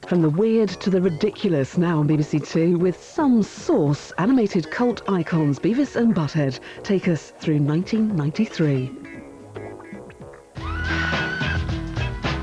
From the weird to the ridiculous, now on BBC Two, with some sauce, animated cult icons Beavis and Butthead take us through 1993.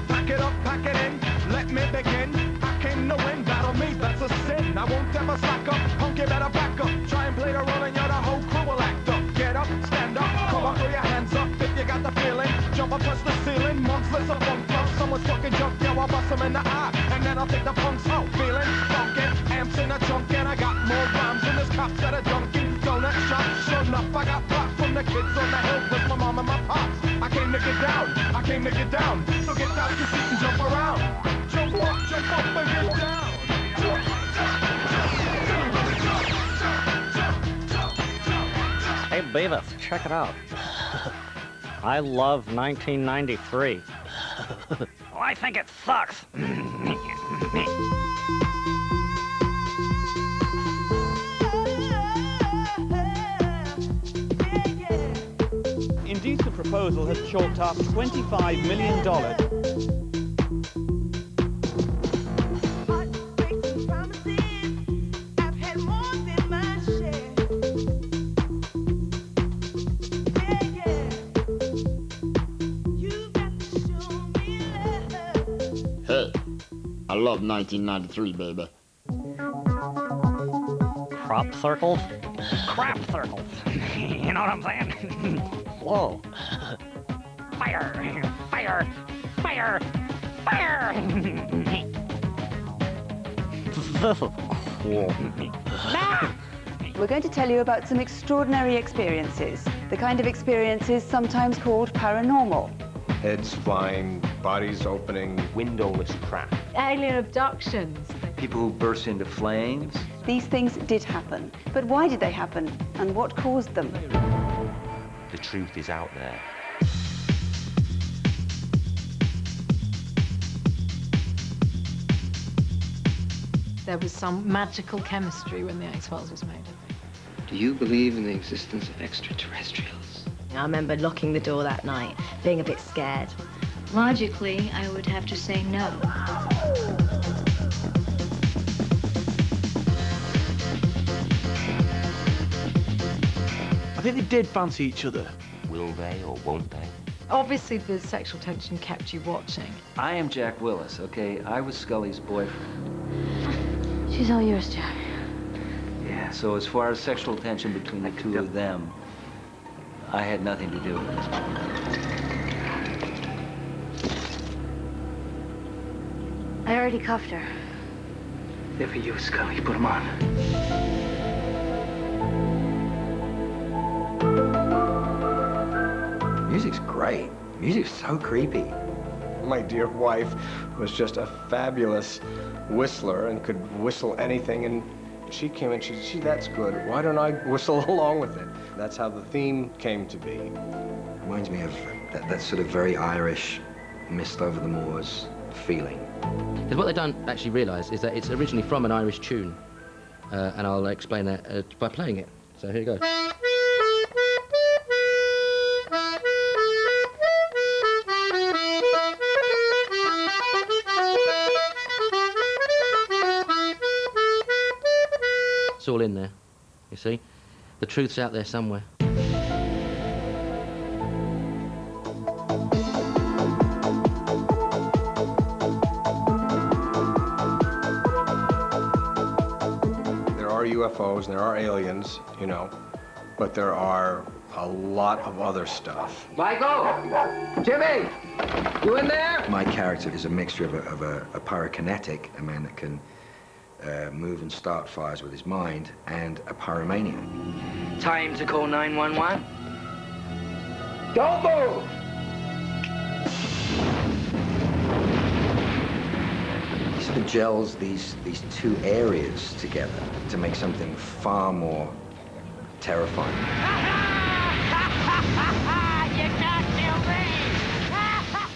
Pack it up, pack it in, let me begin. I came to win, battle me, that's a sin. I won't ever slack up, punk, you better back up. Try and play the role and you're the whole crew will act up. Get up, stand up, come on, throw your hands up if you got the feeling. Jump up, touch the ceiling, monsters of funk club. Someone's fucking junk, yo, I'll bust them in the eye. And then I'll take the punks out, feeling funky. Amps in a trunk and I got more rhymes than this cops that are dunking. Donut shop, sure enough, I got pop from the kids on the hill with my mom and my pops. I came to get down, I came to get down. So get out your seat and jump around. Jump up and get down. Hey Beavis, check it out. I love 1993. Well, I think it sucks. Indecent Proposal has chalked up $25 million. Hey, I love 1993, baby. Crop circles? Crap circles. You know what I'm saying? Whoa. Fire! Fire! Fire! Fire! This is cool. We're going to tell you about some extraordinary experiences, the kind of experiences sometimes called paranormal. Heads flying, bodies opening, windowless craft. Alien abductions. People who burst into flames. These things did happen, but why did they happen, and what caused them? The truth is out there. There was some magical chemistry when the X-Files was made, I think. Do you believe in the existence of extraterrestrials? I remember locking the door that night, being a bit scared. Logically, I would have to say no. I think they did fancy each other. Will they or won't they? Obviously, the sexual tension kept you watching. I am Jack Willis, okay? I was Scully's boyfriend. She's all yours, Jack. Yeah, so as far as sexual tension between the two of them, I had nothing to do with it. I already cuffed her. They're for you, Scully. Put them on. Music's great. Music's so creepy. My dear wife was just a fabulous whistler and could whistle anything, and she came and she said, gee, that's good. Why don't I whistle along with it? That's how the theme came to be. Reminds me of that sort of very Irish, mist over the moors feeling. Because what they don't actually realise is that it's originally from an Irish tune, and I'll explain that by playing it. So here you go. It's all in there, you see? The truth's out there somewhere. There are UFOs and there are aliens, you know, but there are a lot of other stuff. Michael! Jimmy! You in there? My character is a mixture of a pyrokinetic, a man that can move and start fires with his mind, and a pyromaniac. Time to call 911. Don't move! He sort of gels these two areas together to make something far more terrifying. You can't kill me!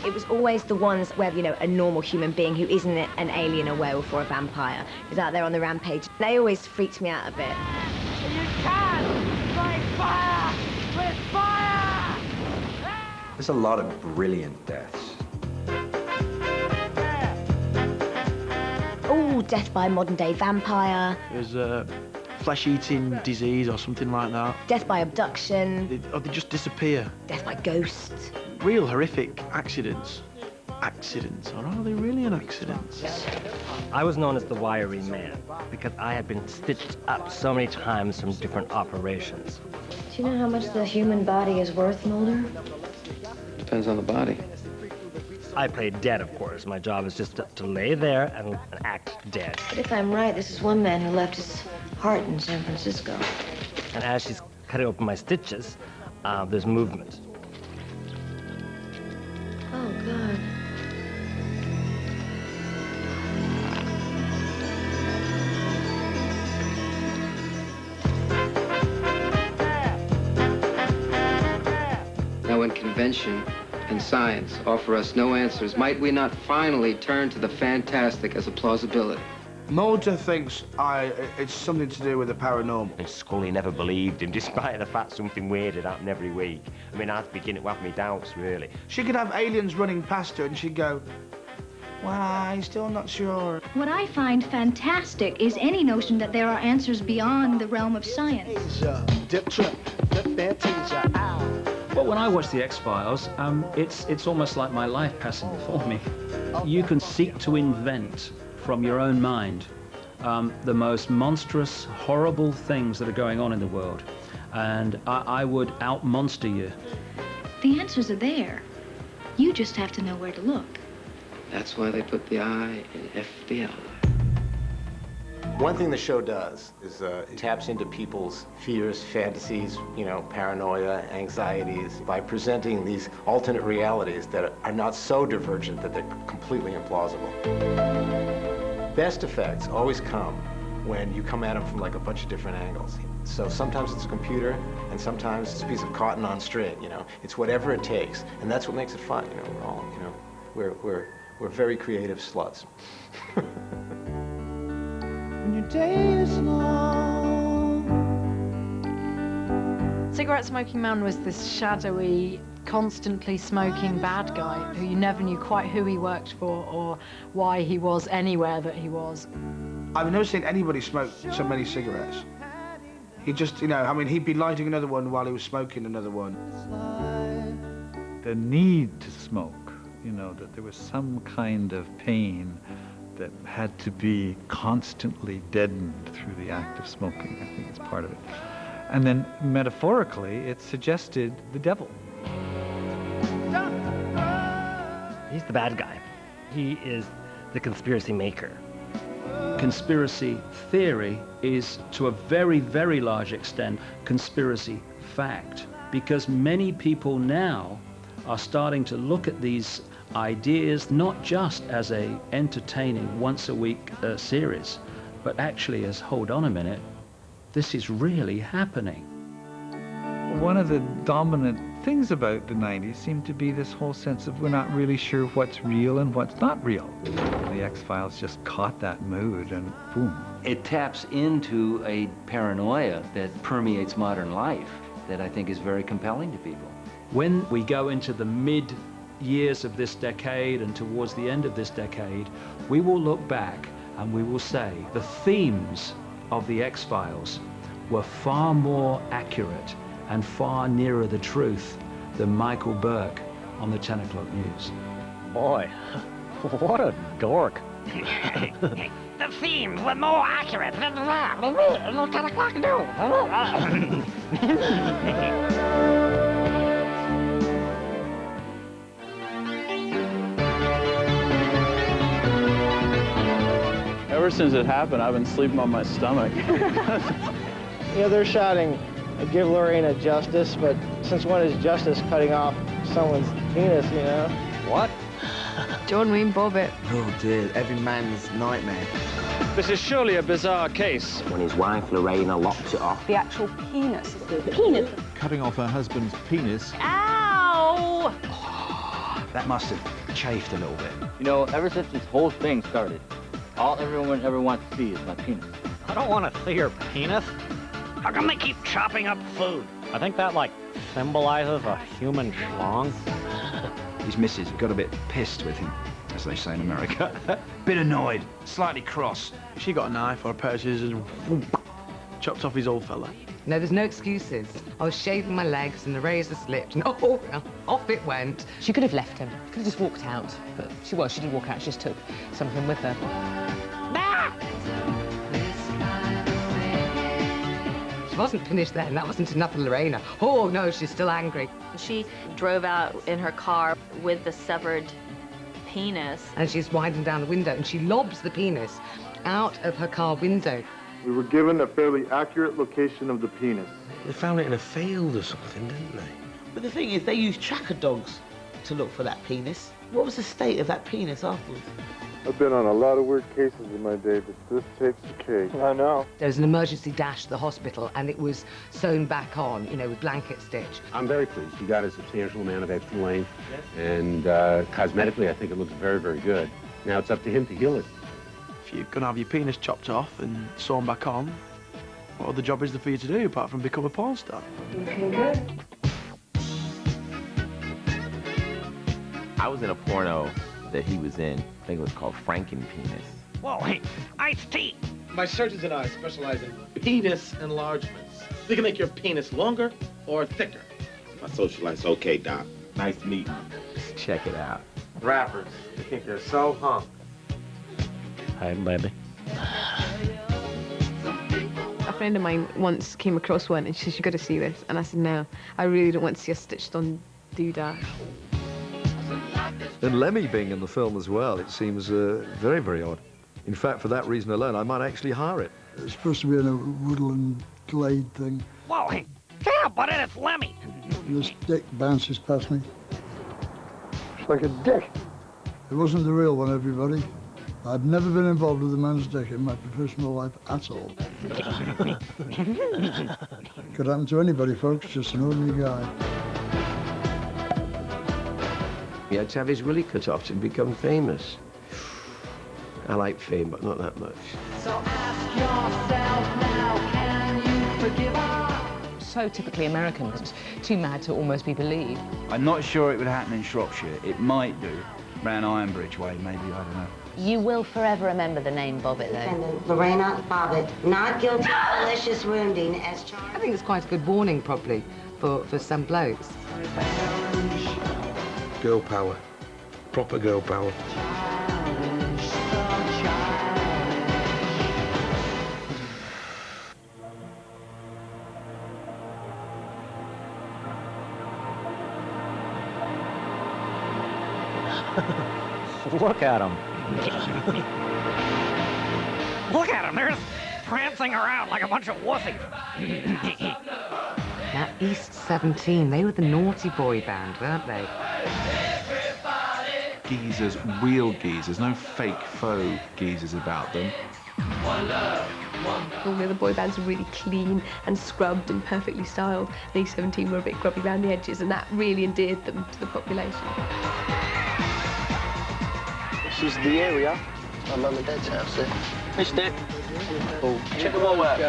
It was always the ones where, you know, a normal human being who isn't an alien, a werewolf, or a vampire is out there on the rampage. They always freaked me out a bit. You can't fight fire with fire! There's a lot of brilliant deaths. death by modern-day vampire. There's a flesh-eating disease or something like that. Death by abduction. Or they just disappear. Death by ghost. Real horrific accidents. Accidents, or are they really an accident? I was known as the wiry man because I had been stitched up so many times from different operations. Do you know how much the human body is worth, Mulder? Depends on the body. I played dead, of course. My job is just to lay there and act dead. But if I'm right, this is one man who left his heart in San Francisco. And as she's cutting open my stitches, there's movement. Oh, God. Now, when convention and science offer us no answers, might we not finally turn to the fantastic as a plausibility? Mulder thinks it's something to do with the paranormal. And Scully never believed him, despite the fact something weird had happened every week. I mean, I'd begin to have me doubts, really. She could have aliens running past her and she'd go, well, I'm still not sure. What I find fantastic is any notion that there are answers beyond the realm of science. Well, when I watch The X-Files, it's almost like my life passing before me. You can seek to invent from your own mind the most monstrous, horrible things that are going on in the world. And I would out-monster you. The answers are there. You just have to know where to look. That's why they put the I in FBL. One thing the show does is it taps into people's fears, fantasies, paranoia, anxieties, by presenting these alternate realities that are not so divergent that they're completely implausible. Best effects always come when you come at them from like a bunch of different angles. So sometimes it's a computer, and sometimes it's a piece of cotton on string, It's whatever it takes, and that's what makes it fun, We're all, we're very creative sluts. When your day is long. Cigarette Smoking Man was this shadowy, constantly smoking bad guy who you never knew quite who he worked for or why he was anywhere that he was. I've never seen anybody smoke so many cigarettes. He just, he'd be lighting another one while he was smoking another one. The need to smoke, that there was some kind of pain that had to be constantly deadened through the act of smoking. I think it's part of it. And then metaphorically, it suggested the devil. He's the bad guy. He is the conspiracy maker. Conspiracy theory is, to a very, very large extent, conspiracy fact. Because many people now are starting to look at these ideas not just as a entertaining once-a-week series, but actually as, hold on a minute, this is really happening. One of the dominant things about the 90s seemed to be this whole sense of we're not really sure what's real and what's not real. The X-Files just caught that mood and boom. It taps into a paranoia that permeates modern life that I think is very compelling to people. When we go into the mid-years of this decade and towards the end of this decade, we will look back and we will say the themes of the X-Files were far more accurate and far nearer the truth than Michael Burke on the 10 o'clock news. Boy, what a dork. The themes were more accurate than the 10 o'clock news. Ever since it happened, I've been sleeping on my stomach. They're shouting, give Lorena justice, but since when is justice cutting off someone's penis, What? John Wayne Bobbitt. Oh dear, every man's nightmare. This is surely a bizarre case. When his wife Lorena lopped it off. The actual penis. The penis. Cutting off her husband's penis. Ow! That must have chafed a little bit. Ever since this whole thing started, all everyone ever wants to see is my penis. I don't want to see your penis. How come they keep chopping up food? I think that, symbolizes a human schlong. His missus got a bit pissed with him. as they say in America. Bit annoyed, slightly cross. She got a knife or a pair of scissors and chopped off his old fella. No, there's no excuses. I was shaving my legs and the razor slipped and off it went. She could have left him. Could have just walked out. But she didn't walk out. She just took something with her. She wasn't finished then. That wasn't enough for Lorena. Oh, no, she's still angry. She drove out in her car with the severed penis. And she's winding down the window and she lobs the penis out of her car window. We were given a fairly accurate location of the penis. They found it in a field or something, didn't they? But the thing is, they used tracker dogs to look for that penis. What was the state of that penis afterwards? I've been on a lot of weird cases in my day, but this takes the cake. I know. There was an emergency dash to the hospital and it was sewn back on, you know, with blanket stitch. I'm very pleased. You got a substantial amount of extra length, and cosmetically, I think it looks very, very good. Now it's up to him to heal it. If you're going to have your penis chopped off and sewn back on, what other job is there for you to do apart from become a porn star? Looking good. I was in a porno that he was in. I think it was called Frankenpenis. Whoa, hey, iced tea. My surgeons and I specialize in penis enlargements. We can make your penis longer or thicker. My social life's okay, Doc. Nice to meet you. Just check it out. Rappers, they think they're so hung. Hi, baby. A friend of mine once came across one and she said, "You've got to see this." And I said, "No, I really don't want to see a stitched on doodah." And Lemmy being in the film as well, it seems very, very odd. In fact, for that reason alone, I might actually hire it. It's supposed to be in a woodland glade thing. Whoa, hey, yeah, but it's Lemmy. And this dick bounces past me. It's like a dick. It wasn't the real one, everybody. I've never been involved with a man's dick in my professional life at all. Could happen to anybody, folks, just an ordinary guy. He had to have his willy cut off to become famous. I like fame, but not that much. So ask yourself now, can you forgive her? So typically American, because it's too mad to almost be believed. I'm not sure it would happen in Shropshire. It might do. Round Ironbridge way, maybe, I don't know. You will forever remember the name Bobbitt, though. Defendant Lorena Bobbitt, not guilty of malicious wounding as charged. I think it's quite a good warning, probably, for some blokes. Girl power. Proper girl power. Look at him. Look at them, they're just prancing around like a bunch of wussies. Now, East 17, they were the naughty boy band, weren't they? Geezers, real geezers, no fake faux geezers about them. All the other boy bands were really clean and scrubbed and perfectly styled. These 17 were a bit grubby around the edges, and that really endeared them to the population. This is the area. My mum and dad's house there. Missed it. Oh, check them all out.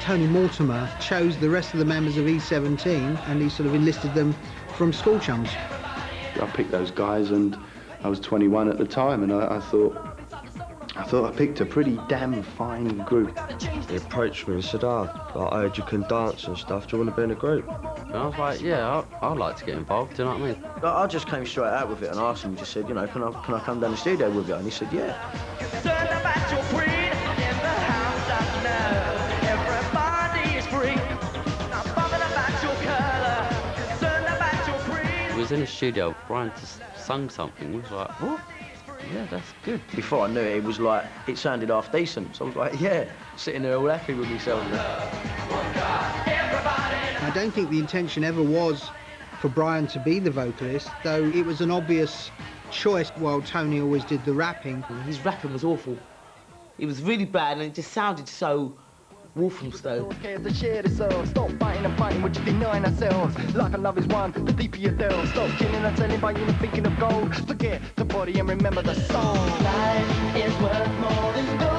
Tony Mortimer chose the rest of the members of E17 and he sort of enlisted them from school chums. I picked those guys and I was 21 at the time and I thought I picked a pretty damn fine group. He approached me and said, I heard you can dance and stuff, do you want to be in a group? And I was like, yeah, I'd like to get involved, do you know what I mean? I just came straight out with it and asked him, just said, you know, can I come down the studio with you? And he said, yeah. We was in the studio, Brian just sung something, we was like, what? Yeah, that's good. Before I knew it, it was like, it sounded half decent. So I was like, yeah, sitting there all happy with myself. I don't think the intention ever was for Brian to be the vocalist, though it was an obvious choice while Tony always did the rapping. His rapping was awful. It was really bad and it just sounded so Wolfenstein. Stop fighting and fighting, we're just denying ourselves. Like love is one, the deeper you delve. Stop killing and telling by even thinking of gold. Forget the body and remember the soul. Life is worth more than gold.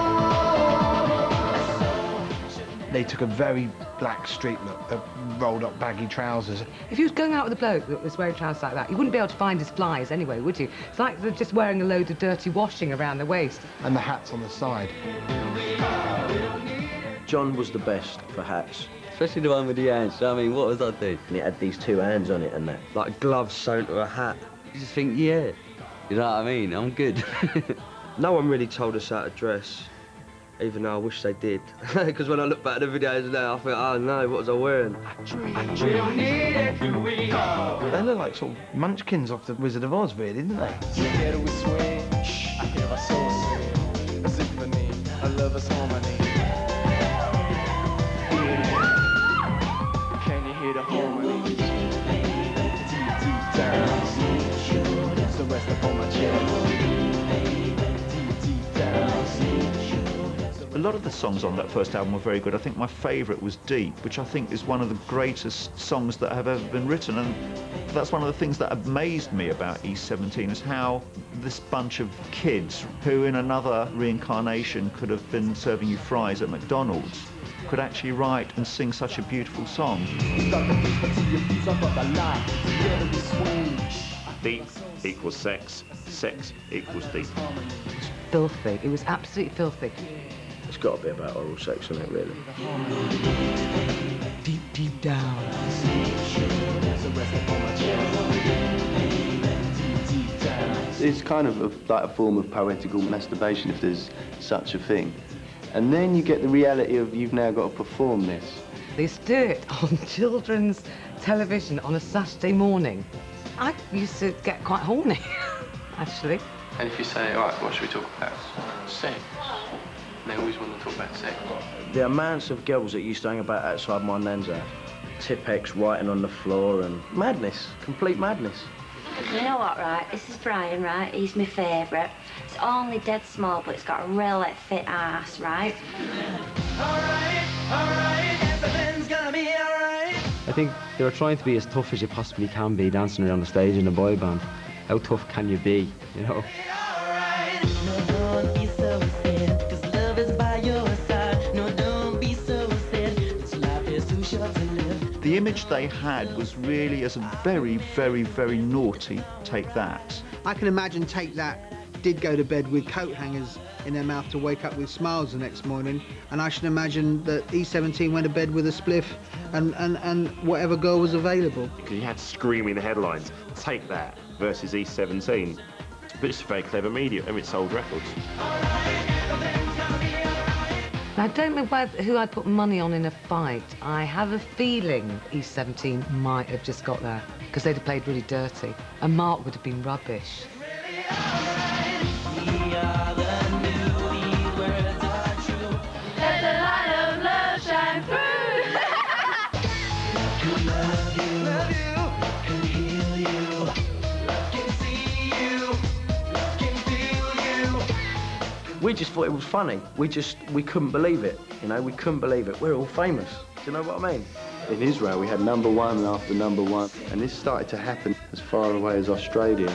They took a very black street look, the rolled up baggy trousers. If you was going out with a bloke that was wearing trousers like that, you wouldn't be able to find his flies anyway, would you? It's like they're just wearing a load of dirty washing around their waist. And the hats on the side. John was the best for hats. Especially the one with the hands. I mean, what was I doing? And it had these two hands on it and that, like gloves sewn to a hat. You just think, yeah, you know what I mean? I'm good. No one really told us how to dress, even though I wish they did. Because when I look back at the videos now, I think, oh no, what was I wearing? They look like sort of munchkins off the Wizard of Oz, really, didn't they? Together we swing, I hear our souls sing, a symphony, a lover's harmony. Can you hear the harmony? Deep, deep down, it's the rest up on my chest. A lot of the songs on that first album were very good. I think my favourite was Deep, which I think is one of the greatest songs that have ever been written, and that's one of the things that amazed me about E17 is how this bunch of kids who in another reincarnation could have been serving you fries at McDonald's could actually write and sing such a beautiful song. Deep equals sex, sex equals deep. It's filthy. It was absolutely filthy. It's got to be about oral sex, isn't it, really? Deep, deep down. It's kind of like a form of poetical masturbation, if there's such a thing. And then you get the reality of you've now got to perform this. They used to do it on children's television on a Saturday morning. I used to get quite horny, actually. And if you say, all right, what should we talk about? Sex. They always want to talk about sex. The amounts of girls that used to hang about outside my nan's house, Tipex writing on the floor and madness, complete madness. You know what, right? This is Brian, right? He's my favourite. It's only dead small, but it's got a real fit ass, right? Alright, everything's gonna be alright. I think they were trying to be as tough as you possibly can be dancing around the stage in a boy band. How tough can you be, you know? The image they had was really as a very, very, very naughty Take That. I can imagine Take That did go to bed with coat hangers in their mouth to wake up with smiles the next morning, and I should imagine that E17 went to bed with a spliff and whatever girl was available. Because you had screaming headlines, Take That versus E17. But it's a very clever medium, and it sold records. I don't know who I'd put money on in a fight. I have a feeling E17 might have just got there, because they'd have played really dirty, and Mark would have been rubbish. Let the light of love shine through. Love you, can heal you, can see you, can feel you. We just thought it was funny. We couldn't believe it, you know, we couldn't believe it. We're all famous, do you know what I mean? In Israel, we had #1 after #1, and this started to happen as far away as Australia.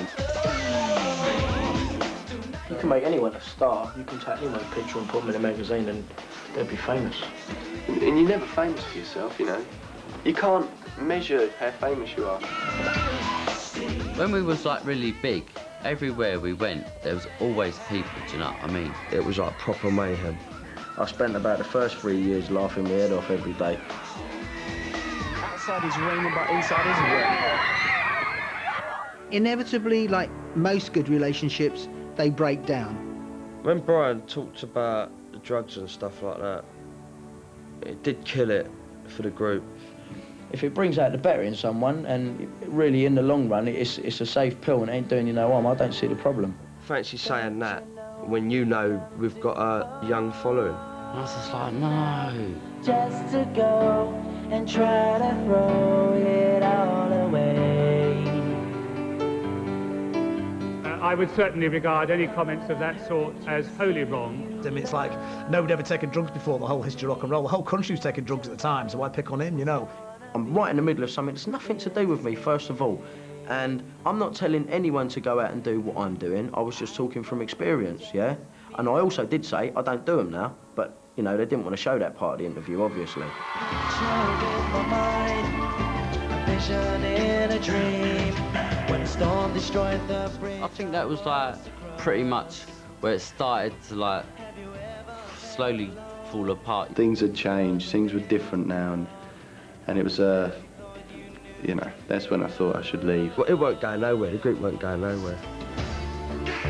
You can make anyone a star. You can take anyone's picture and put them in a magazine and they'll be famous. And you're never famous for yourself, you know. You can't measure how famous you are. When we was like really big, everywhere we went, there was always people, do you know what I mean? It was like proper mayhem. I spent about the first 3 years laughing my head off every day. Outside is raining, but inside isn't it? Inevitably, like most good relationships, they break down. When Brian talked about the drugs and stuff like that, it did kill it for the group. If it brings out the better in someone, and really in the long run, it's a safe pill and it ain't doing you no harm, I don't see the problem. Fancy saying that when you know we've got a young following. I was just like, no. Just to go and try to throw it all away. I would certainly regard any comments of that sort as wholly wrong. I mean, it's like nobody ever taken drugs before the whole history of rock and roll. The whole country was taking drugs at the time, so why pick on him, you know? I'm right in the middle of something that's nothing to do with me, first of all. And I'm not telling anyone to go out and do what I'm doing. I was just talking from experience, yeah? And I also did say I don't do them now, but You know, they didn't want to show that part of the interview, obviously. I think that was like pretty much where it started to like slowly fall apart. Things had changed, things were different now, and it was, you know, that's when I thought I should leave. Well, it weren't going nowhere, the group weren't going nowhere.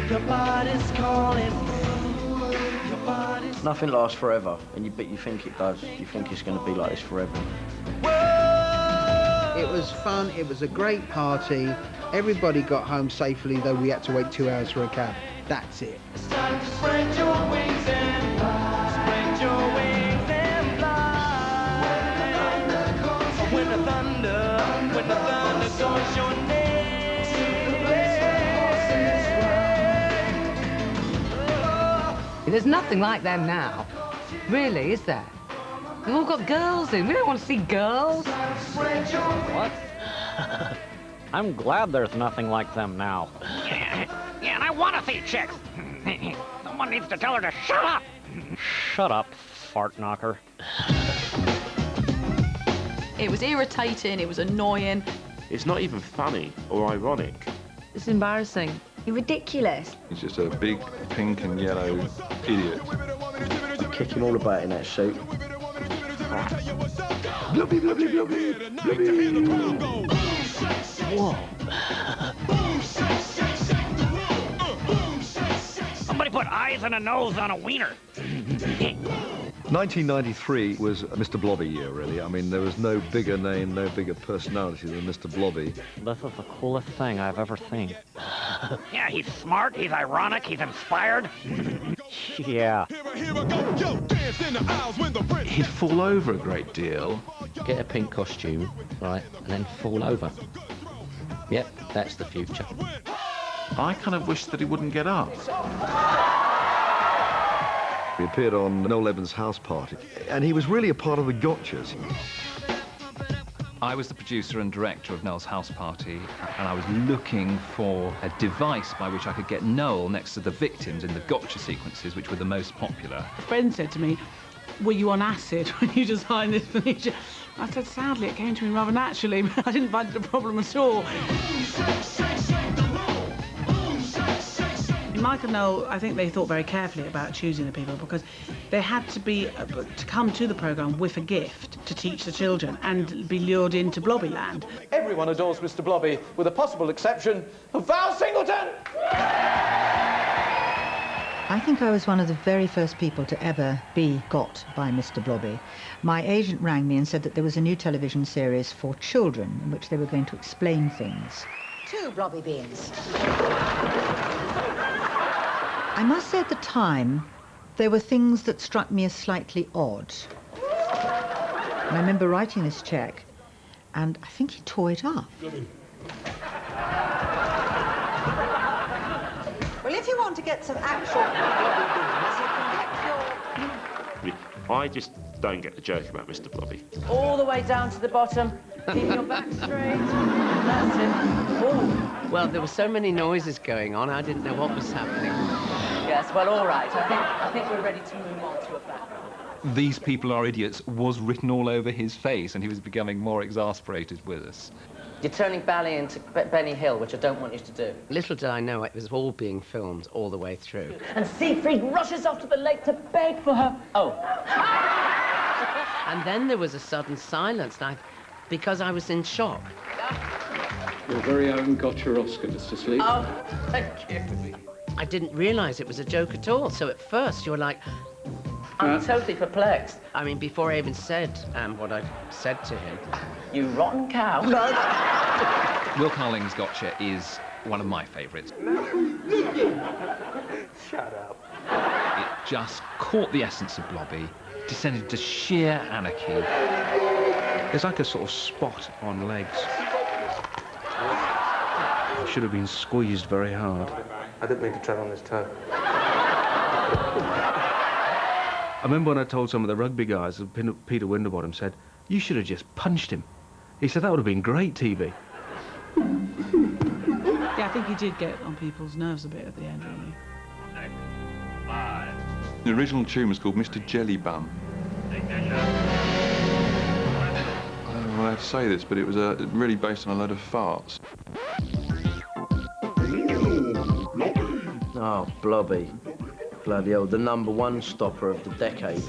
Your body's calling. Nothing lasts forever, and but you think it does. You think it's going to be like this forever. It was fun, it was a great party. Everybody got home safely, though we had to wait 2 hours for a cab. That's it. It's time to spread your wings and fly. Spread your wings and fly. When the thunder calls your name. There's nothing like them now. Really, is there? We've all got girls in. We don't want to see girls. What? I'm glad there's nothing like them now. Yeah, and I want to see chicks. Someone needs to tell her to shut up. Shut up, fart knocker. It was irritating, it was annoying. It's not even funny or ironic. It's embarrassing. Ridiculous. He's just a big pink and yellow idiot. I'd kick him all about in that suit. Blubby, blubby, blubby, blubby. Whoa. Somebody put eyes and a nose on a wiener. 1993 was Mr. Blobby year, really. I mean, there was no bigger name, no bigger personality than Mr. Blobby. This is the coolest thing I've ever seen. Yeah, he's smart, he's ironic, he's inspired. Yeah. He'd fall over a great deal. Get a pink costume, right, and then fall over. Yep, that's the future. I kind of wish that he wouldn't get up. He appeared on Noel Evans' house party, and he was really a part of the gotchas. I was the producer and director of Noel's house party, and I was looking for a device by which I could get Noel next to the victims in the gotcha sequences, which were the most popular. A friend said to me, were you on acid when you designed this furniture? I said, sadly, it came to me rather naturally, but I didn't find it a problem at all. Mike and Noel, I think they thought very carefully about choosing the people because they had to be to come to the programme with a gift to teach the children and be lured into Blobbyland. Everyone adores Mr. Blobby, with the possible exception of Val Singleton! I think I was one of the very first people to ever be got by Mr. Blobby. My agent rang me and said that there was a new television series for children in which they were going to explain things. 2 Blobby beans. I must say at the time, there were things that struck me as slightly odd. And I remember writing this cheque, and I think he tore it up. Well, if you want to get some actual Blobby beans, you can get your... I just don't get the joke about Mr. Blobby. All the way down to the bottom. Keep your back straight. That's it. Oh. Well, there were so many noises going on, I didn't know what was happening. Yes, well, all right. I think we're ready to move on to a background. These people are idiots was written all over his face, and he was becoming more exasperated with us. You're turning Bally into Benny Hill, which I don't want you to do. Little did I know it was all being filmed all the way through. And Siegfried rushes off to the lake to beg for her. Oh. And then there was a sudden silence, because I was in shock. Your very own gotcha Oscar, Mr. Sleep. Oh, thank you. I didn't realise it was a joke at all, so at first you're like... I'm totally perplexed. I mean, before I even said what I said to him. You rotten cow. Will Carling's gotcha is one of my favourites. Shut up. It just caught the essence of Blobby, descended to sheer anarchy. There's like a sort of spot on legs. Should have been squeezed very hard. I didn't mean to tread on his toe. I remember when I told some of the rugby guys, Peter Winterbottom said, you should have just punched him. He said that would have been great TV. Yeah, I think he did get on people's nerves a bit at the end, really. The original tune was called Mr. Jellybum. I don't know how to say this, but it was really based on a load of farts. Oh, Blobby. Bloody hell, the #1 stopper of the decade.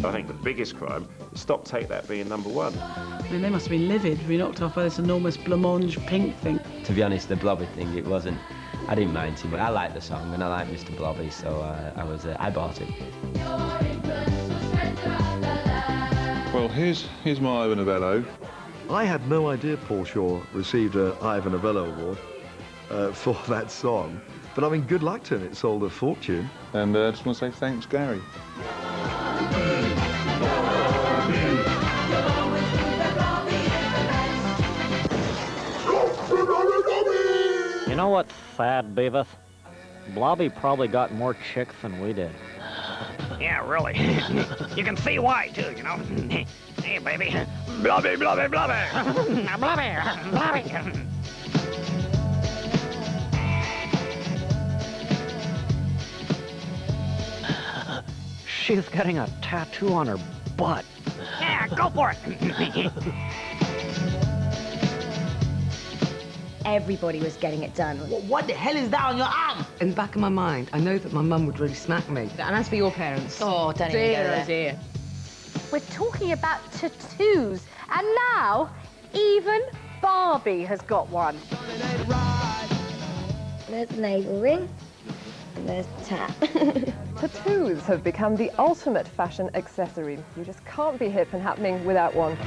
I think the biggest crime is Stop Take That being #1. I mean, they must have been livid to be knocked off by this enormous blancmange pink thing. To be honest, the Blobby thing, it wasn't... I didn't mind too much. I liked the song and I liked Mr. Blobby, so I bought it. Well, here's my Ivor Novello. I had no idea Paul Shaw received an Ivor Novello award for that song. But I mean, good luck to him. It sold a fortune. And I just want to say thanks, Gary. You know what's sad, Beavis? Blobby probably got more chicks than we did. Yeah, really. You can see why, too, you know. Hey, baby. Blobby, blobby, blobby. Blobby, blobby. She's getting a tattoo on her butt. Yeah, go for it. Everybody was getting it done. What the hell is that on your arm? In the back of my mind, I know that my mum would really smack me. And as for your parents... Oh, don't even go there. Dear. We're talking about tattoos, and now even Barbie has got one. There's the navel ring, and there's the tat. Tattoos have become the ultimate fashion accessory. You just can't be hip and happening without one.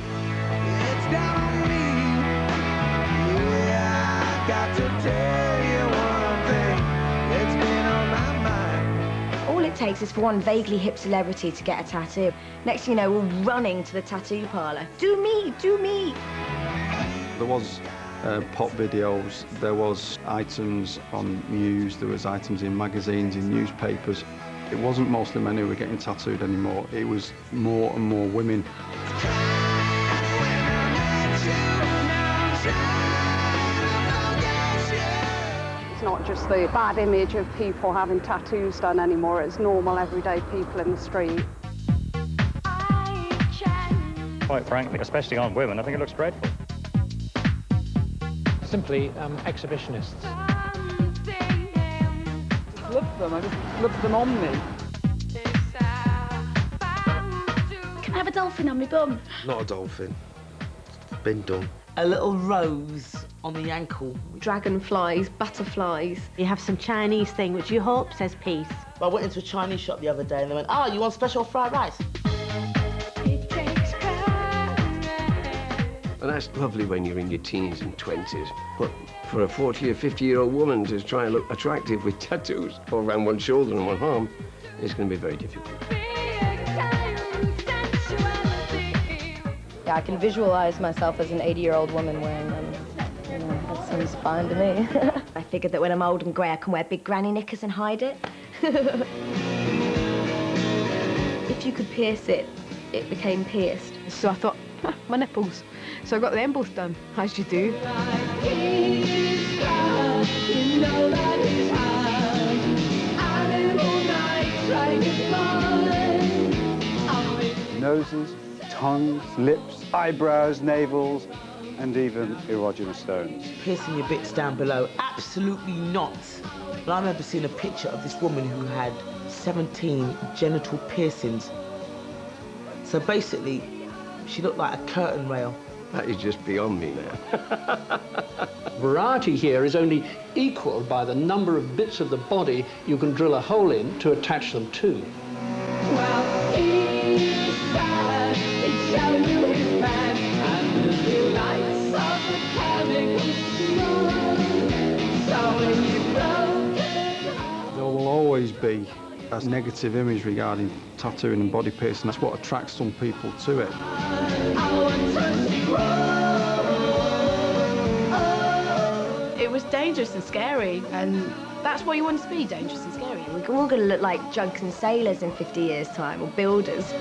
Got to tell you one thing, it's been on my mind. All it takes is for one vaguely hip celebrity to get a tattoo. Next thing you know, we're running to the tattoo parlour. Do me, do me. There was pop videos, there was items on Muse, there was items in magazines, in newspapers. It wasn't mostly men who were getting tattooed anymore, it was more and more women. It's not just the bad image of people having tattoos done anymore, it's normal, everyday people in the street. Quite frankly, especially on women, I think it looks dreadful. Simply exhibitionists. I love them, I just love them on me. Can I have a dolphin on my bum? Not a dolphin. Been done. A little rose on the ankle. Dragonflies, butterflies. You have some Chinese thing, which you hope says peace. I went into a Chinese shop the other day and they went, "Oh, you want special fried rice?" Well, that's lovely when you're in your teens and 20s, but for a 40 or 50-year-old woman to try and look attractive with tattoos all around one shoulder and one arm, it's going to be very difficult. Yeah, I can visualize myself as an 80-year-old woman wearing them. You know, that seems fine to me. I figured that when I'm old and grey, I can wear big granny knickers and hide it. If you could pierce it, it became pierced. So I thought, my nipples. So I got them both done, as you do. Noses, tongues, lips, eyebrows, navels, and even erogenous stones. Piercing your bits down below, absolutely not. But I remember seeing a picture of this woman who had 17 genital piercings. So basically, she looked like a curtain rail. That is just beyond me now. Variety here is only equalled by the number of bits of the body you can drill a hole in to attach them to. There will always be a negative image regarding tattooing and body piercing. That's what attracts some people to it. It was dangerous and scary, and that's what you wanted to be, dangerous and scary. We're all going to look like drunken sailors in 50 years' time, or builders.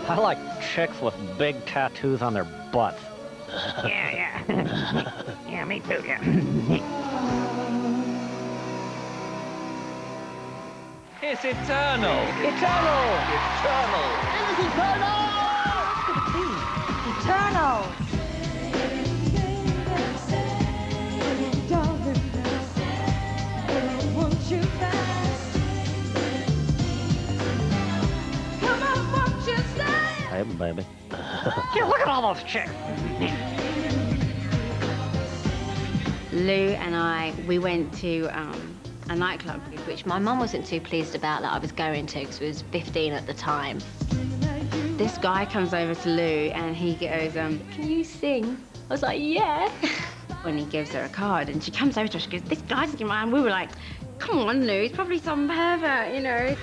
I like chicks with big tattoos on their butts. Yeah. Yeah, me too, yeah. It's eternal. Eternal. Eternal. It is eternal! Eternal. Hey, baby. Yeah, look at all those chicks. Lou and I, we went to a nightclub, which my mum wasn't too pleased about that I was going to because we was 15 at the time. This guy comes over to Lou and he goes, can you sing? I was like, yeah. When he gives her a card and she comes over to us, she goes, this guy's in mine. We were like, come on, Lou, he's probably some pervert, you know.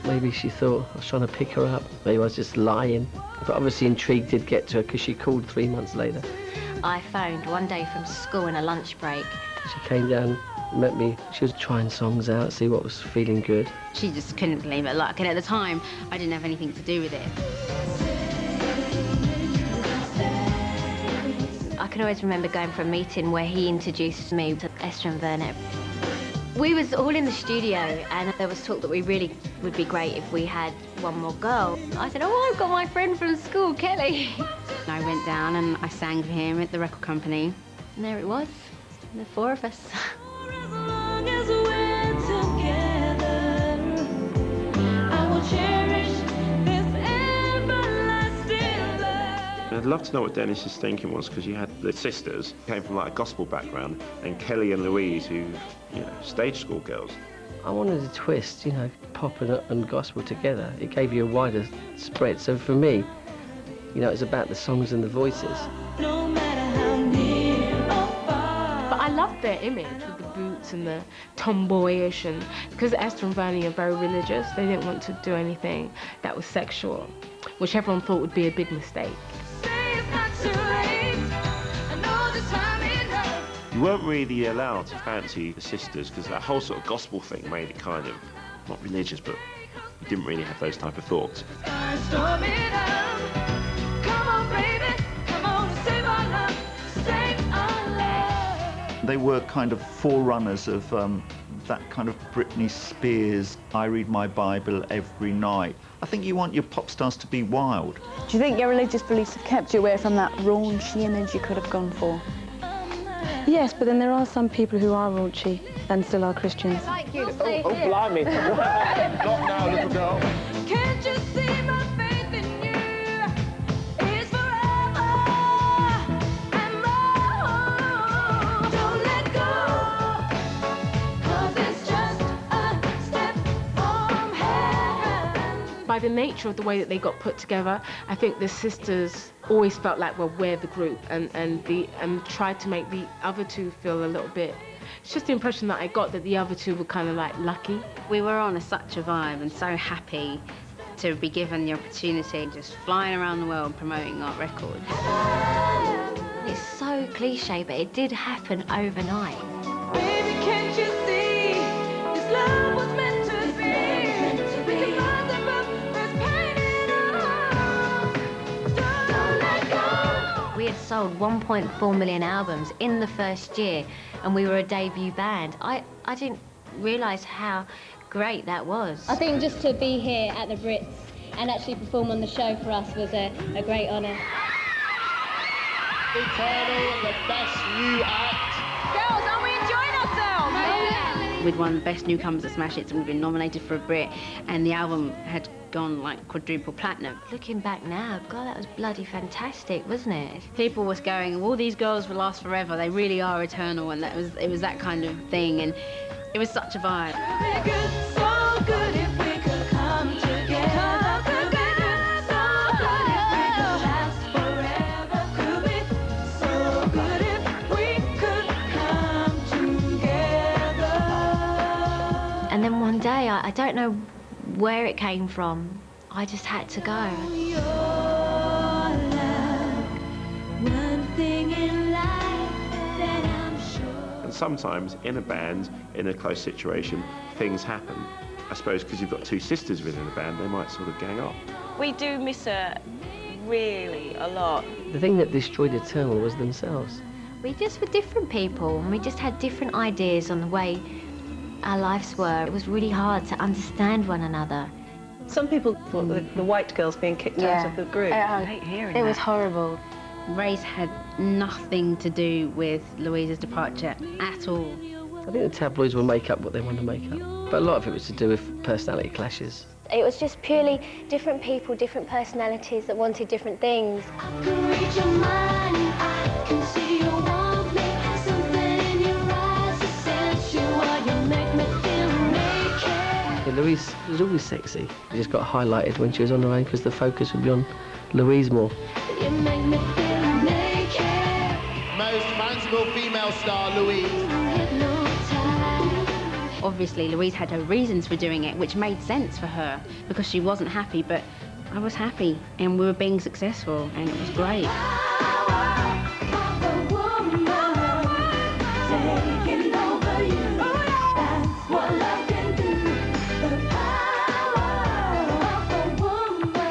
Maybe she thought I was trying to pick her up. Maybe I was just lying. But obviously intrigue did get to her because she called 3 months later. I phoned one day from school in a lunch break. She came down, met me. She was trying songs out, see what was feeling good. She just couldn't believe her luck, and at the time, I didn't have anything to do with it. I can always remember going for a meeting where he introduced me to Esther and Burnett. We was all in the studio, and there was talk that we really would be great if we had one more girl. I said, oh, I've got my friend from school, Kelly. I went down and I sang for him at the record company, and there it was, the four of us. I'd love to know what Dennis's thinking was, because you had the sisters, came from like a gospel background, and Kelly and Louise, who, you know, stage school girls. I wanted to twist, you know, pop and gospel together. It gave you a wider spread. So for me, you know, it's about the songs and the voices. But I loved their image with the boots and the tomboyish, and because Esther and Bernie are very religious, they didn't want to do anything that was sexual, which everyone thought would be a big mistake. You weren't really allowed to fancy the sisters, because that whole sort of gospel thing made it kind of, not religious, but you didn't really have those type of thoughts. They were kind of forerunners of that kind of Britney Spears, I read my Bible every night. I think you want your pop stars to be wild. Do you think your religious beliefs have kept you away from that raunchy image you could have gone for? Yes, but then there are some people who are raunchy and still are Christians. Like you. Oh, blimey. Not now, little girl. Can't you see my faith in you is forever and more? Don't let go, 'cause it's just a step from heaven. By the nature of the way that they got put together, I think the sisters always felt like, well, we're the group, and tried to make the other two feel a little bit. It's just the impression that I got that the other two were kind of like lucky. We were on such a vibe and so happy to be given the opportunity, just flying around the world promoting our record. It's so cliche, but it did happen overnight. Baby, can't you see this love was meant to be? We can rise above this pain in our hearts. Don't let go. We had sold 1.4 million albums in the first year, and we were a debut band. I didn't realise how great that was. I think just to be here at the Brits and actually perform on the show for us was a great honour. Eternal, the best new act. Girls, aren't we enjoying ourselves? Yeah. We'd won Best Newcomers at Smash Hits, and we'd been nominated for a Brit, and the album had gone like quadruple platinum. Looking back now, God, that was bloody fantastic, wasn't it? People was going, all these girls will last forever, they really are eternal, and it was that kind of thing, and it was such a vibe. So good if we could come together. Could be good, so good if we could last forever. Could be so good if we could come together. And then one day, I don't know where it came from, I just had to go. One thing in life that I'm sure. And sometimes in a band, in a close situation, things happen. I suppose because you've got two sisters within a band, they might sort of gang up. We do miss her really a lot. The thing that destroyed Eternal was themselves. We just were different people, and we just had different ideas on the way our lives were. It was really hard to understand one another. Some people thought the white girls being kicked out of the group. I hate hearing It was horrible. Race had nothing to do with Louisa's departure at all. I think the tabloids will make up what they want to make up. But a lot of it was to do with personality clashes. It was just purely different people, different personalities that wanted different things. Yeah, Louise was always sexy. She just got highlighted when she was on her own because the focus would be on Louise more. Most fanciful female star, Louise. Obviously, Louise had her reasons for doing it, which made sense for her because she wasn't happy, but I was happy and we were being successful and it was great.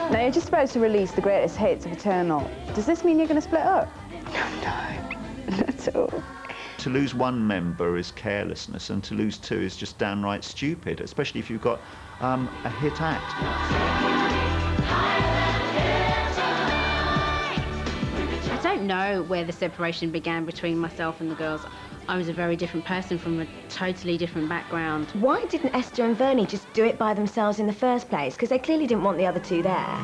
Now, you're just about to release the greatest hits of Eternal. Does this mean you're going to split up? No, not at all. To lose one member is carelessness, and to lose two is just downright stupid, especially if you've got a hit act. I don't know where the separation began between myself and the girls. I was a very different person from a totally different background. Why didn't Esther and Vernie just do it by themselves in the first place? Because they clearly didn't want the other two there.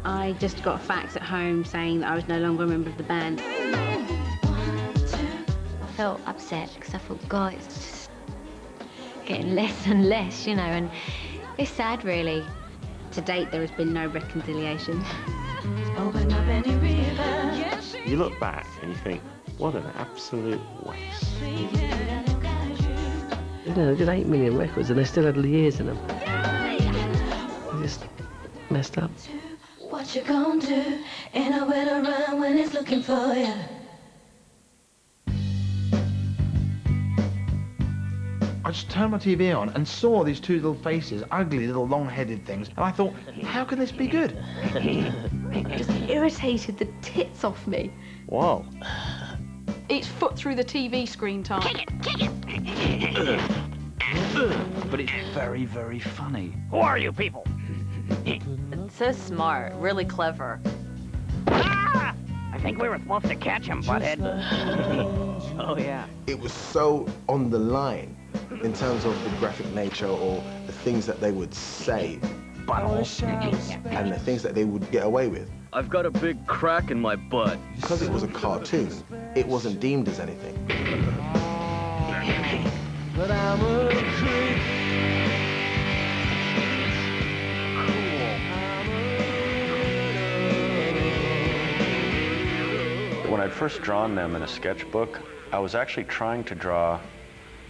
I just got a fax at home saying that I was no longer a member of the band. I felt upset because I thought, God, it's just getting less and less, you know, and it's sad, really. To date, there has been no reconciliation. You look back and you think, what an absolute waste. You know, they did 8 million records and they still had years in them. They just messed up. What you gonna do? Ain't nowhere to run when it's looking for you. I just turned my TV on and saw these two little faces, ugly little long-headed things, and I thought, how can this be good? It just irritated the tits off me. Whoa. Each foot through the TV screen time. Kick it! But it's very, very funny. Who are you people? So smart, really clever. Ah! I think we were supposed to catch him, butthead. Oh, yeah. It was so on the line in terms of the graphic nature or the things that they would say and the things that they would get away with. I've got a big crack in my butt. Because it was a cartoon, it wasn't deemed as anything. But I'm a creep. When I'd first drawn them in a sketchbook, I was actually trying to draw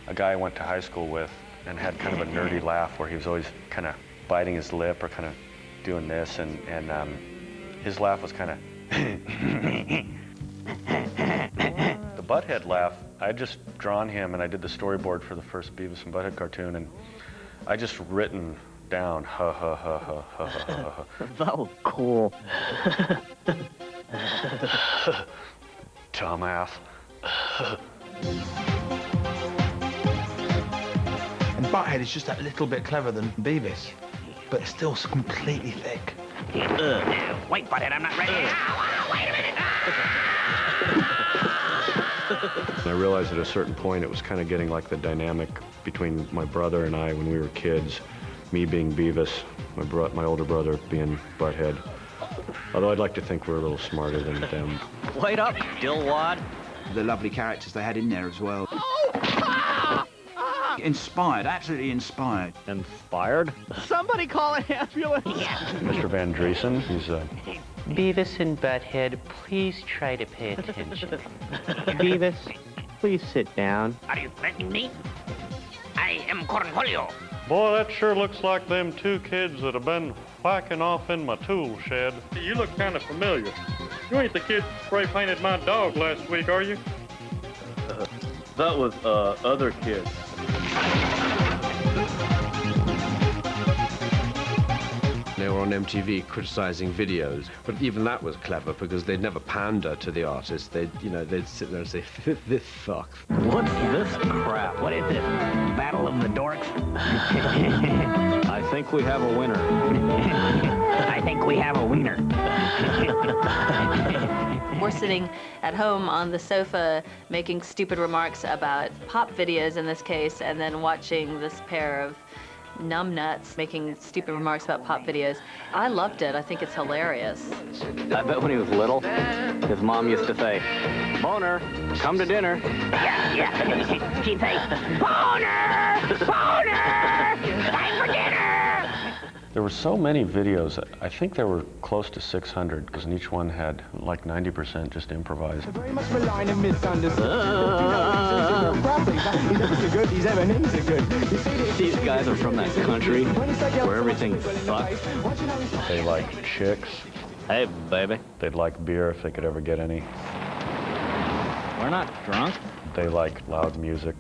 a guy I went to high school with and had kind of a nerdy laugh where he was always kind of biting his lip or kind of doing this, and his laugh was kind of the butthead laugh. I had just drawn him and I did the storyboard for the first Beavis and Butthead cartoon, and I just written down ha ha ha ha ha ha ha. That was cool. Dumbass. And Butthead is just that little bit clever than Beavis, but it's still completely thick. Wait, butthead, I'm not ready. Wait a minute. I realized at a certain point it was kind of getting like the dynamic between my brother and I when we were kids. Me being Beavis, my older brother being Butthead. Although I'd like to think we're a little smarter than them. Wait up, dillwad. The lovely characters they had in there as well. Inspired, absolutely inspired. Inspired? Somebody call an ambulance. Mr. Van Driesen, he's Beavis and Butthead, please try to pay attention. Beavis, please sit down. Are you threatening me? I am Cornholio. Boy, that sure looks like them two kids that have been whacking off in my tool shed. You look kind of familiar. You ain't the kid that spray painted my dog last week, are you? That was other kids. They were on MTV criticising videos, but even that was clever because they'd never pander to the artist. They'd sit there and say, "This sucks." What's this crap? What is this? Battle of the Dorks? I think we have a winner. I think we have a wiener. We're sitting at home on the sofa making stupid remarks about pop videos in this case, and then watching this pair of numbnuts making stupid remarks about pop videos. I loved it. I think it's hilarious. I bet when he was little, his mom used to say, "Boner, come to dinner." Yeah. She'd say, "Boner! Boner! Time for dinner!" There were so many videos, I think there were close to 600, because each one had like 90% just improvised. Very much maligned and misunderstood. He's ever so good, he's ever so good. These guys are from that country where everything sucks. They like chicks. Hey, baby. They'd like beer if they could ever get any. We're not drunk. They like loud music.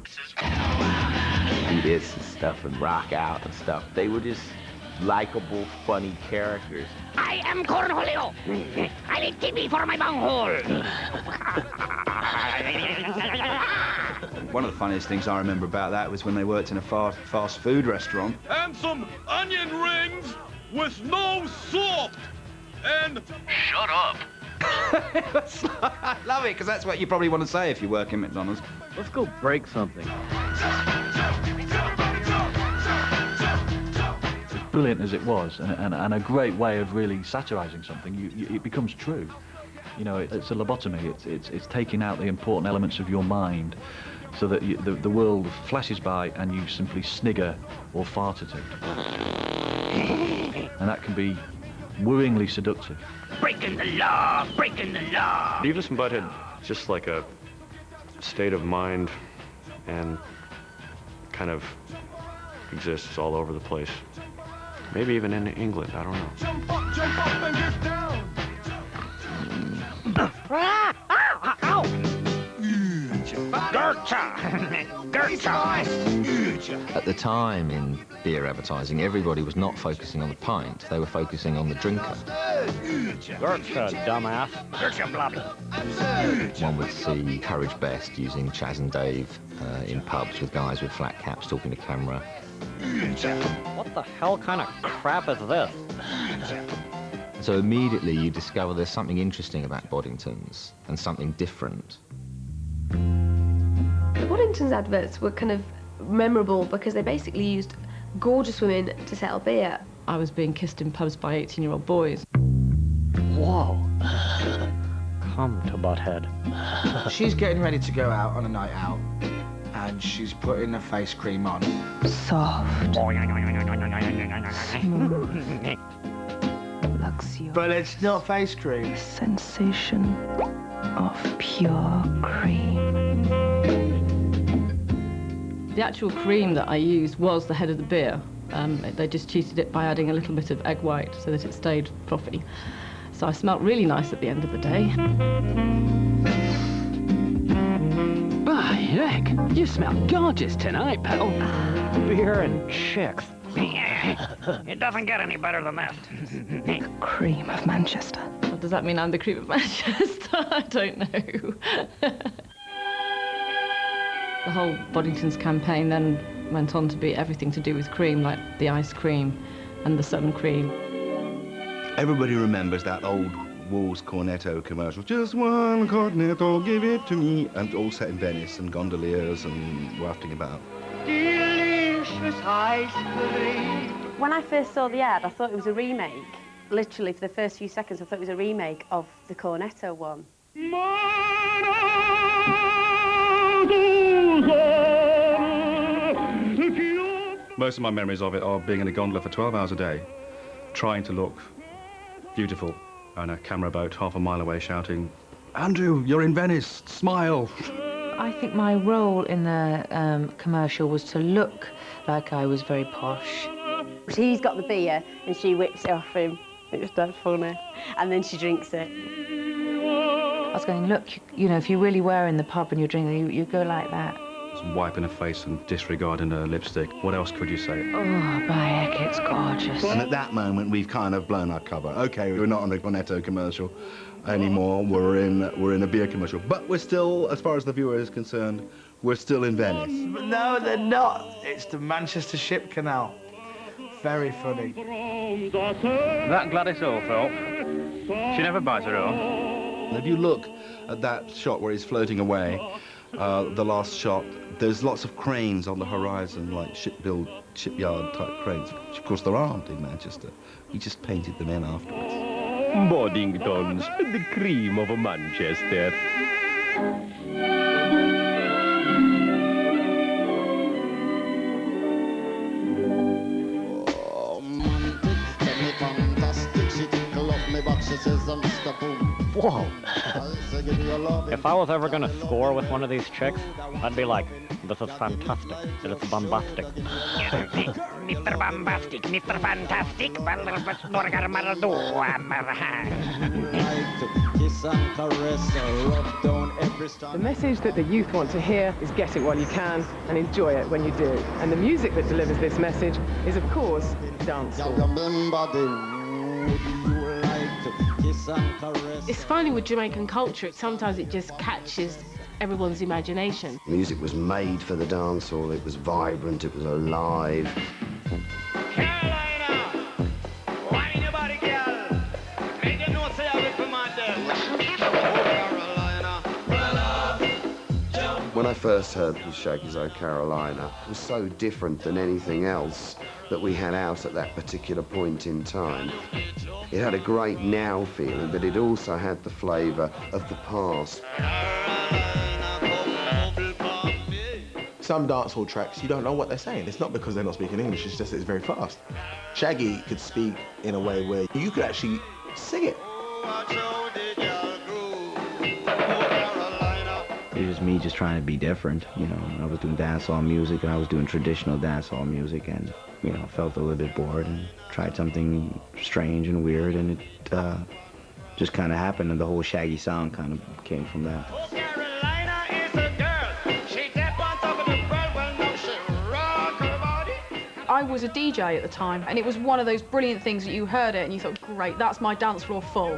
Do this and stuff and rock out and stuff. They were just likable, funny characters. I am Cornholio. I need TV for my bunghole. One of the funniest things I remember about that was when they worked in a fast food restaurant. And some onion rings with no salt. And shut up. I love it, because that's what you probably want to say if you work in McDonald's. Let's go break something. Brilliant as it was, and a great way of really satirising something, it becomes true. You know, it's a lobotomy. It's taking out the important elements of your mind, so that the world flashes by and you simply snigger or fart at it. And that can be worryingly seductive. Breaking the law, breaking the law. Beavis and Butthead, just like a state of mind, and kind of exists all over the place. Maybe even in England, I don't know. Jump up and get down. At the time in beer advertising, everybody was not focusing on the pint, they were focusing on the drinker. Gertcha, dumbass. Gertcha, blobby. One would see Courage Best using Chaz and Dave in pubs with guys with flat caps talking to camera. What the hell kind of crap is this? So immediately you discover there's something interesting about Boddington's and something different. The Boddington's adverts were kind of memorable because they basically used gorgeous women to sell beer. I was being kissed in pubs by 18-year-old boys. Whoa. Come to Butthead. She's getting ready to go out on a night out, and she's putting her face cream on. Soft. Smooth. Luxurious. But it's not face cream. Sensation of pure cream. The actual cream that I used was the head of the beer. They just cheated it by adding a little bit of egg white so that it stayed frothy. So I smelt really nice at the end of the day. By heck, you smell gorgeous tonight, pal. Beer and chicks. It doesn't get any better than that. Cream of Manchester. Well, does that mean I'm the cream of Manchester? I don't know. The whole Boddington's campaign then went on to be everything to do with cream, like the ice cream and the sun cream. Everybody remembers that old Walls Cornetto commercial. Just one cornetto, give it to me. And all set in Venice, and gondoliers and wafting about. Delicious ice cream. When I first saw the ad, I thought it was a remake. Literally, for the first few seconds, I thought it was a remake of the Cornetto one. Most of my memories of it are being in a gondola for 12 hours a day, trying to look beautiful, and a camera about half a mile away shouting, "Andrew, you're in Venice, smile!" I think my role in the commercial was to look like I was very posh. He's got the beer, and she whips it off him. It's that funny. And then she drinks it. I was going, look, you know, if you really were in the pub and you're drinking, you go like that. wiping her face and disregarding her lipstick. What else could you say? Oh, by heck, it's gorgeous. And at that moment, we've kind of blown our cover. Okay, we're not on a Cornetto commercial anymore. We're in a beer commercial. But we're still, as far as the viewer is concerned, we're still in Venice. No, they're not. It's the Manchester Ship Canal. Very funny. That Gladys Oldthorpe, she never buys her own. If you look at that shot where he's floating away, the last shot, there's lots of cranes on the horizon, like shipyard type cranes, which of course there aren't in Manchester. He just painted them in afterwards. Boddingtons, the cream of Manchester. Whoa. If I was ever going to score with one of these chicks, I'd be like, this is fantastic, and it's bombastic. Mr. Bombastic, Mr. Fantastic, The message that the youth want to hear is get it while you can and enjoy it when you do. And the music that delivers this message is, of course, dancehall. It's funny with Jamaican culture, sometimes it just catches everyone's imagination. Music was made for the dance hall. It was vibrant, it was alive. When I first heard the Shaggy's O Carolina, it was so different than anything else that we had out at that particular point in time. It had a great now feeling, but it also had the flavour of the past. Some dancehall tracks, you don't know what they're saying. It's not because they're not speaking English, it's just that it's very fast. Shaggy could speak in a way where you could actually sing it. It was me just trying to be different, you know. I was doing dancehall music and I was doing traditional dancehall music, and, you know, felt a little bit bored and tried something strange and weird, and it just kind of happened, and the whole Shaggy sound kind of came from that. I was a DJ at the time, and it was one of those brilliant things that you heard it and you thought, great, that's my dance floor full.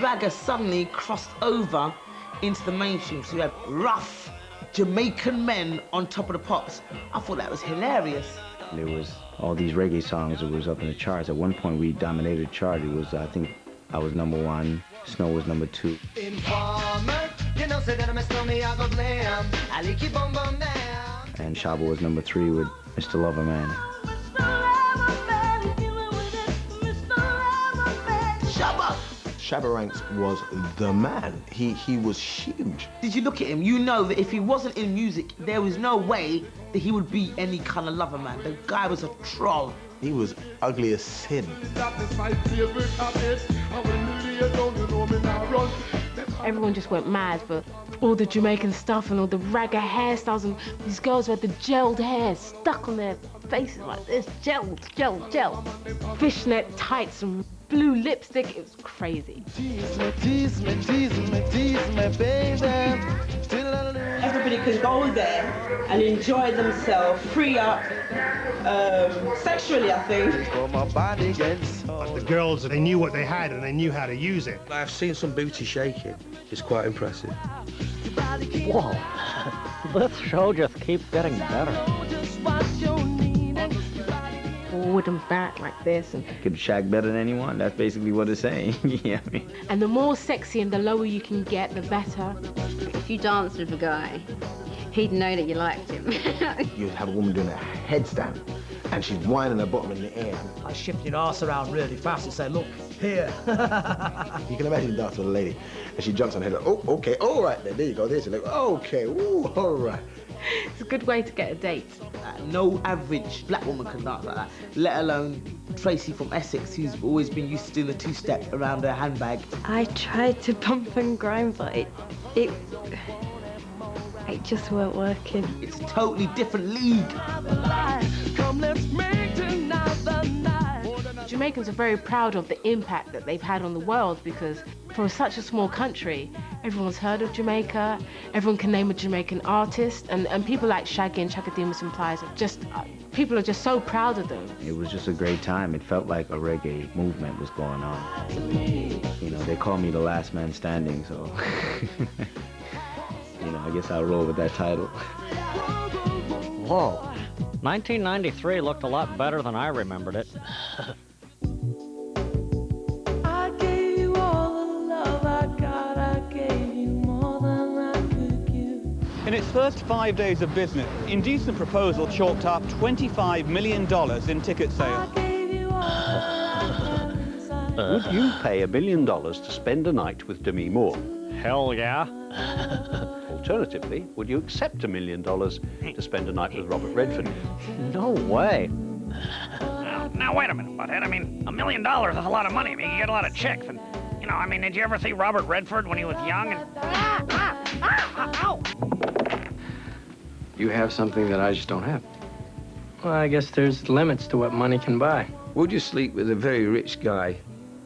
Ragga suddenly crossed over into the mainstream, so you had rough Jamaican men on top of the pops. I thought that was hilarious. There was all these reggae songs that was up in the charts. At one point, we dominated the chart. It was, I think, I was #1, Snow was #2. And Shaba was #3 with Mr. Loverman. Shabba Ranks was the man. He was huge. Did you look at him? You know that if he wasn't in music, there was no way that he would be any kind of lover man. The guy was a troll. He was ugly as sin. Everyone just went mad for all the Jamaican stuff and all the ragga hairstyles, and these girls who had the gelled hair stuck on their faces like this, gelled. Fishnet tights and blue lipstick, it was crazy. Everybody can go there and enjoy themselves, free up, sexually, I think. The girls, they knew what they had and they knew how to use it. I've seen some booty shaking. It's quite impressive. Whoa, this show just keeps getting better. Forward and back like this, and Could shag better than anyone? That's basically what it's saying. Yeah, I mean. and the more sexy and the lower you can get, the better. If you danced with a guy, he'd know that you liked him. You'd have a woman doing a headstand, and she's winding her bottom in the air. I shift your ass around really fast and say, look, here. You can imagine dancing with a lady, and she jumps on her head, like, oh, okay, all right then, there you go, there's your leg, okay, ooh, all right. It's a good way to get a date. No average black woman can dance like that, let alone Tracy from Essex, who's always been used to doing the two-step around her handbag. I tried to bump and grind, but it just weren't working. It's a totally different league. Come, let's make tonight the night. Jamaicans are very proud of the impact that they've had on the world, because for such a small country, everyone's heard of Jamaica, everyone can name a Jamaican artist, and people like Shaggy and Chakademus and Plies are just, people are just so proud of them. It was just a great time. It felt like a reggae movement was going on. You know, they call me the last man standing, so, you know, I guess I'll roll with that title. Whoa. 1993 looked a lot better than I remembered it. I gave you all the love I got. I gave you more than I could give. In its first 5 days of business, Indecent Proposal chalked up $25 million in ticket sales. Would you pay $1 million to spend a night with Demi Moore? Hell yeah. Alternatively, would you accept $1 million to spend a night with Robert Redford? No way. Now, wait a minute, butthead. I mean, $1 million is a lot of money. I mean, you get a lot of chicks. And, you know, I mean, did you ever see Robert Redford when he was young? And... Ow! You have something that I just don't have. Well, I guess there's limits to what money can buy. Would you sleep with a very rich guy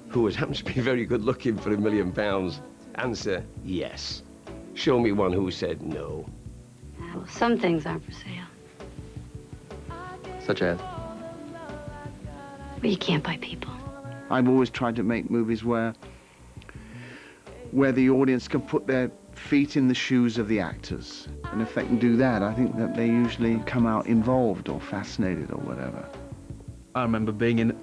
who happens to be very good looking for £1 million? Answer, yes. Show me one who said no. Some things aren't for sale. Such as? But you can't buy people. I've always tried to make movies where the audience can put their feet in the shoes of the actors. And if they can do that, I think that they usually come out involved or fascinated or whatever. I remember being in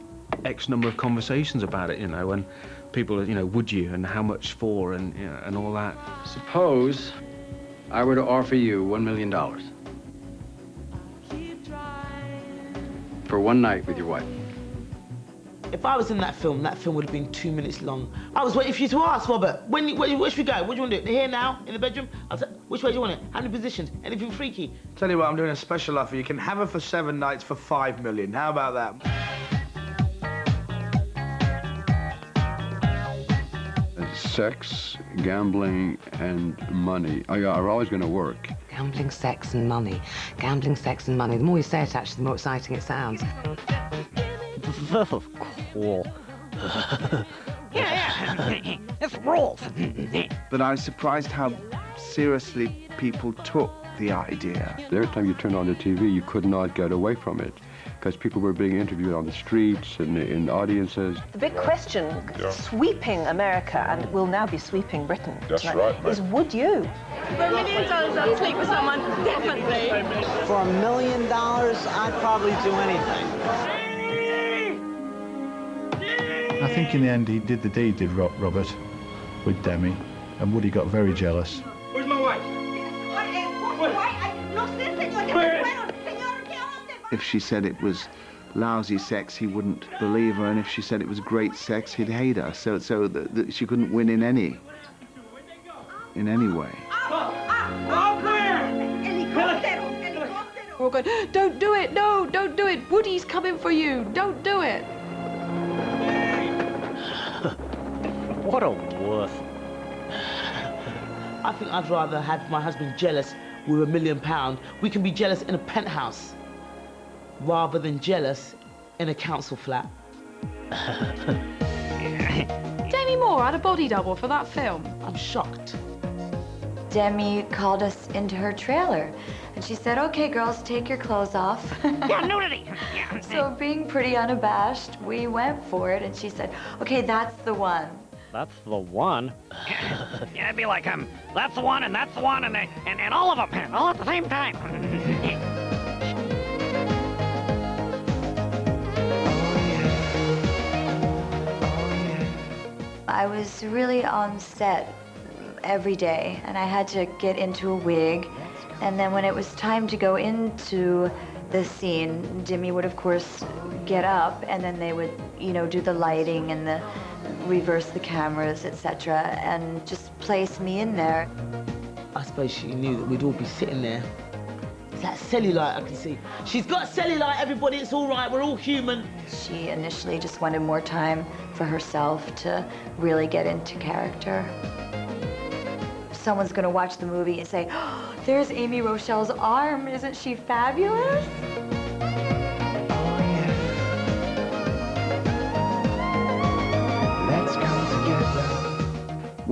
X number of conversations about it, you know, and people, you know, would you, and how much for, and, you know, and all that. Suppose I were to offer you $1 million for one night with your wife. If I was in that film would have been 2 minutes long. I was waiting for you to ask, Robert. Where should we go? What do you want to do? Here now? In the bedroom? Which way do you want it? How many positions? Anything freaky? Tell you what, I'm doing a special offer. You can have her for 7 nights for $5 million. How about that? Sex, gambling, and money are always going to work. Gambling, sex, and money. Gambling, sex, and money. The more you say it, actually, the more exciting it sounds. This is cool. Yeah. It's rules. But I was surprised how seriously people took the idea. Every time you turn on the TV, you could not get away from it, because people were being interviewed on the streets and in audiences. The big question sweeping America, and will now be sweeping Britain tonight, is would you? For $1 million, I'd sleep with someone, definitely. For $1 million, I'd probably do anything. I think in the end he did the deed, did Robert, with Demi, and Woody got very jealous. Where's my wife? If she said it was lousy sex, he wouldn't believe her, and if she said it was great sex, he'd hate her. So that she couldn't win in any way. We're all going, don't do it, no, don't do it. Woody's coming for you, don't do it. What a wuss. I think I'd rather have my husband jealous with £1 million. We can be jealous in a penthouse rather than jealous in a council flat. Demi Moore had a body double for that film. I'm shocked. Demi called us into her trailer, and she said, "Okay, girls, take your clothes off." Yeah, nudity. Yeah. So being pretty unabashed, we went for it, and she said, "Okay, that's the one." That's the one? Yeah, it'd be like, that's the one, and that's the one, and all of them, all at the same time. I was really on set every day, and I had to get into a wig. And then when it was time to go into the scene, Demi would, of course, get up, and then they would, you know, do the lighting and the reverse the cameras, etc., and just place me in there. I suppose she knew that we'd all be sitting there. It's that cellulite I can see. She's got cellulite, everybody, it's all right, we're all human. She initially just wanted more time for herself to really get into character. Someone's gonna watch the movie and say, "Oh, there's Amy Rochelle's arm, isn't she fabulous?"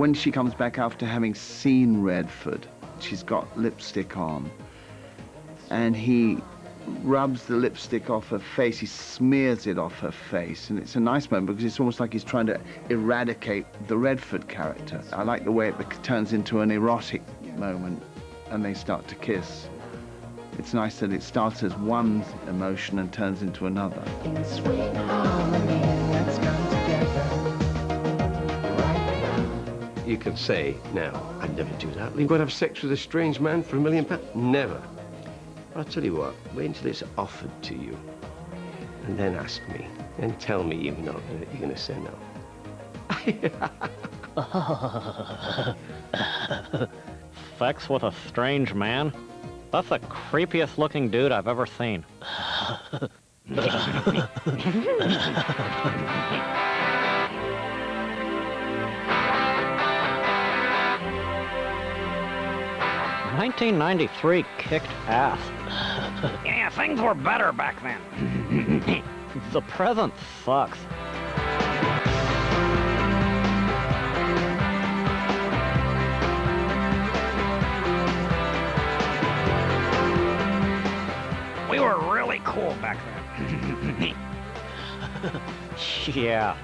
When she comes back after having seen Redford, she's got lipstick on, and he rubs the lipstick off her face, he smears it off her face, and it's a nice moment because it's almost like he's trying to eradicate the Redford character. I like the way it turns into an erotic moment and they start to kiss. It's nice that it starts as one emotion and turns into another. In sweet harmony, let's come together. You can say now, I'd never do that. You've got to have sex with a strange man for £1 million? Never. I'll tell you what, wait until it's offered to you, and then ask me, and tell me you're going to say no. Sex with a strange man? That's the creepiest looking dude I've ever seen. 1993 kicked ass. Yeah, things were better back then. The present sucks. We were really cool back then. Yeah.